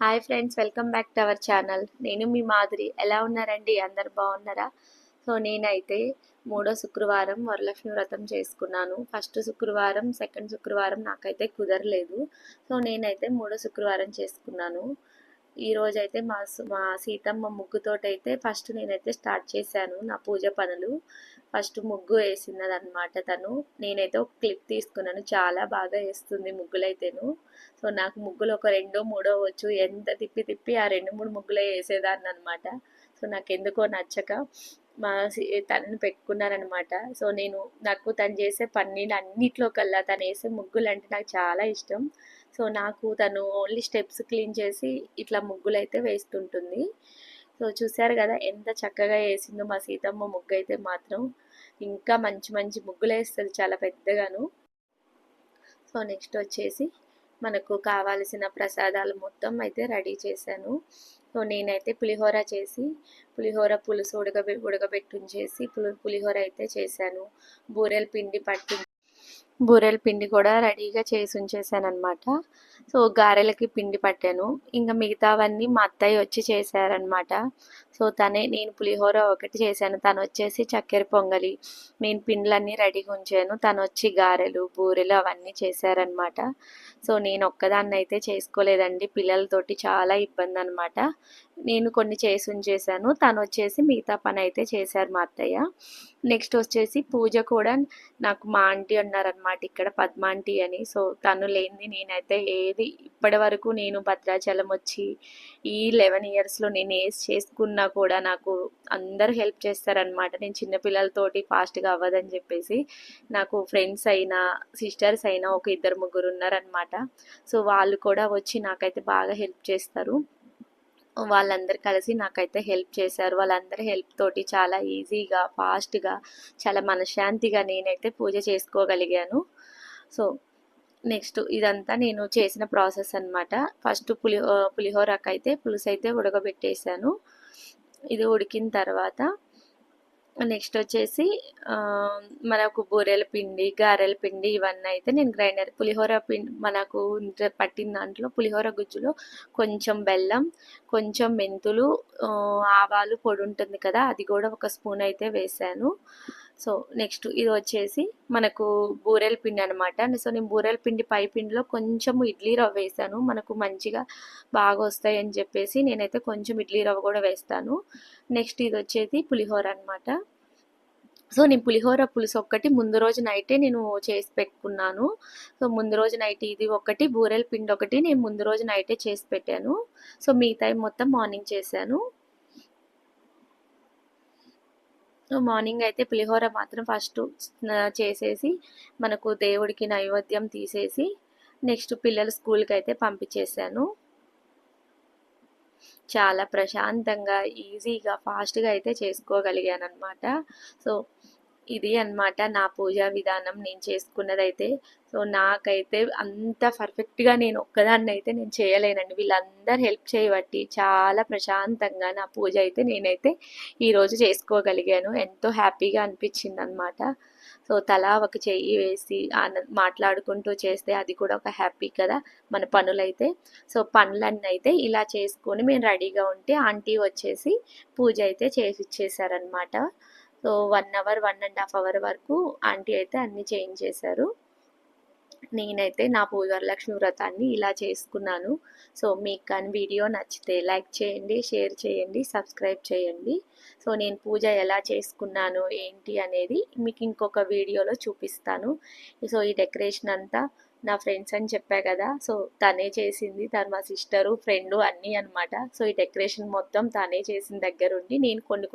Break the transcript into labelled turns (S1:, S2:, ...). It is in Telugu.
S1: Hi friends, welcome back to our channel. నేను మీ మాధురి. ఎలా ఉన్నారండి? అందరు బాగున్నారా? సో నేనైతే మూడో శుక్రవారం వరలక్ష్మి వ్రతం చేసుకున్నాను. ఫస్ట్ శుక్రవారం, సెకండ్ శుక్రవారం నాకైతే కుదరలేదు. సో నేనైతే మూడో శుక్రవారం చేసుకున్నాను. ఈరోజైతే మా సీతమ్మ ముగ్గుతోటైతే ఫస్ట్ నేనైతే స్టార్ట్ చేశాను నా పూజ పనులు. ఫస్ట్ ముగ్గు వేసినదనమాట తను. నేనైతే ఒక క్లిప్ తీసుకున్నాను. చాలా బాగా వేస్తుంది ముగ్గులైతేను. సో నాకు ముగ్గులు ఒక రెండో మూడో వచ్చు. ఎంత తిప్పి తిప్పి ఆ 2-3 ముగ్గులే వేసేదాన్ని అనమాట. సో నాకు ఎందుకో నచ్చక తనని పెట్టుకున్నానమాట. సో నాకు తను చేసే పన్నీళ్ళు అన్నిట్లో కల్లా తను వేసే ముగ్గులు అంటే నాకు చాలా ఇష్టం. సో నాకు తను ఓన్లీ స్టెప్స్ క్లీన్ చేసి ఇట్లా ముగ్గులు అయితే వేస్తుంటుంది. సో చూసారు కదా ఎంత చక్కగా వేసిందో మా సీతమ్మ ముగ్గు అయితే మాత్రం. ఇంకా మంచి మంచి ముగ్గులు వేస్తుంది చాలా పెద్దగాను. సో నెక్స్ట్ వచ్చేసి మనకు కావాల్సిన ప్రసాదాలు మొత్తం అయితే రెడీ చేశాను. సో నేనైతే పులిహోర చేసి పులిహోర పులుసు ఉడకబెట్టి ఉంచేసి పులిహోర అయితే చేశాను. బూరెల పిండి కూడా రెడీగా చేసి ఉంచేసాను అనమాట. సో గారెలకి పిండి పట్టాను. ఇంకా మిగతావన్నీ మా అత్తయ్య వచ్చి చేశారనమాట. సో నేను పులిహోర ఒకటి చేశాను, తను వచ్చేసి చక్కెర పొంగలి, నేను పిండ్లన్నీ రెడీగా ఉంచాను, తను వచ్చి గారెలు బూరెలు అవన్నీ చేశారనమాట. సో నేను ఒక్కదాన్ని అయితే చేసుకోలేదండి, పిల్లలతోటి చాలా ఇబ్బంది అనమాట. నేను కొన్ని చేసి ఉంచేసాను, తను వచ్చేసి మిగతా పని అయితే చేశారు మా అత్తయ్య. నెక్స్ట్ వచ్చేసి పూజ కూడా నాకు మా ఆంటీ అన్నారనమాట, ఇక్కడ పద్మ ఆంటీ అని. సో తను లేనిది నేనైతే ఏది ఇప్పటి వరకు నేను భద్రాచలం వచ్చి ఈ 11 ఇయర్స్లో నేను ఏది చేసుకున్నా కూడా నాకు అందరు హెల్ప్ చేస్తారనమాట. నేను చిన్నపిల్లలతోటి ఫాస్ట్గా అవ్వదని చెప్పేసి నాకు ఫ్రెండ్స్ అయినా సిస్టర్స్ అయినా ఒక 2-3 ఉన్నారనమాట. సో వాళ్ళు కూడా వచ్చి నాకైతే బాగా హెల్ప్ చేస్తారు. వాళ్ళందరూ కలిసి నాకైతే హెల్ప్ చేశారు. వాళ్ళందరి హెల్ప్ తోటి చాలా ఈజీగా ఫాస్ట్గా చాలా మనశ్శాంతిగా నేనైతే పూజ చేసుకోగలిగాను. సో నెక్స్ట్ ఇదంతా నేను చేసిన ప్రాసెస్ అనమాట. ఫస్ట్ పులిహోరకైతే పులుసు అయితే ఉడకబెట్టేసాను. ఇది ఉడికిన తర్వాత నెక్స్ట్ వచ్చేసి మనకు బూరెల పిండి గారెల పిండి ఇవన్నీ అయితే నేను పులిహోర పిండి మనకు పట్టిన దాంట్లో పులిహోర గుజ్జులో కొంచెం బెల్లం, కొంచెం మెంతులు, ఆవాలు పొడి ఉంటుంది కదా, అది కూడా ఒక స్పూన్ అయితే వేసాను. సో నెక్స్ట్ ఇది వచ్చేసి మనకు బూరెల పిండి అనమాట. సో నేను బూరెల పిండి పై పిండిలో కొంచెం ఇడ్లీ రవ్వ వేసాను, మనకు మంచిగా బాగా వస్తాయి అని చెప్పేసి నేనైతే కొంచెం ఇడ్లీ రవ్వ కూడా వేస్తాను. నెక్స్ట్ ఇది వచ్చేసి పులిహోర అనమాట. సో నేను పులిహోర పులుసు ఒక్కటి ముందు రోజు నైటే నేను చేసి పెట్టుకున్నాను. సో ముందు రోజు నైట్ ఇది ఒకటి, బూరెల పిండి ఒకటి నేను ముందు రోజు నైటే చేసి పెట్టాను. సో మిగతాయి మొత్తం మార్నింగ్ చేశాను. మార్నింగ్ అయితే పులిహోర మాత్రం ఫస్ట్ చేసేసి మనకు దేవుడికి నైవేద్యం తీసేసి నెక్స్ట్ పిల్లల స్కూల్కి అయితే పంపించేశాను. చాలా ప్రశాంతంగా ఈజీగా ఫాస్ట్గా అయితే చేసుకోగలిగాను అనమాట. సో ఇది అనమాట నా పూజా విధానం నేను చేసుకున్నదైతే. సో నాకైతే అంత పర్ఫెక్ట్గా నేను ఒక్కదాన్ని అయితే నేను చేయలేనండి, వీళ్ళందరూ హెల్ప్ చేయబట్టి చాలా ప్రశాంతంగా నా పూజ అయితే నేనైతే ఈరోజు చేసుకోగలిగాను. ఎంతో హ్యాపీగా అనిపించింది అనమాట. సో తలా ఒక చెయ్యి వేసి మాట్లాడుకుంటూ చేస్తే అది కూడా ఒక హ్యాపీ కదా మన పనులైతే. సో పనులన్నీ అయితే ఇలా చేసుకొని మేము రెడీగా ఉంటే ఆంటీ వచ్చేసి పూజ అయితే చేసి ఇచ్చేసారనమాట. సో 1 అవర్ 1.5 అవర్ వరకు ఆంటీ అయితే అన్నీ చేయించేశారు. నేనైతే నా వరలక్ష్మి వ్రతాన్ని ఇలా చేసుకున్నాను. సో మీకు కానీ వీడియో నచ్చితే లైక్ చేయండి, షేర్ చేయండి, సబ్స్క్రైబ్ చేయండి. సో నేను పూజ ఎలా చేసుకున్నాను ఏంటి అనేది మీకు ఇంకొక వీడియోలో చూపిస్తాను. సో ఈ డెకరేషన్ అంతా నా ఫ్రెండ్స్ అని చెప్పా కదా, సో తనే చేసింది. తను మా సిస్టరు ఫ్రెండు అన్నీ అనమాట. సో ఈ డెకరేషన్ మొత్తం తనే చేసిన దగ్గరుండి నేను కొన్ని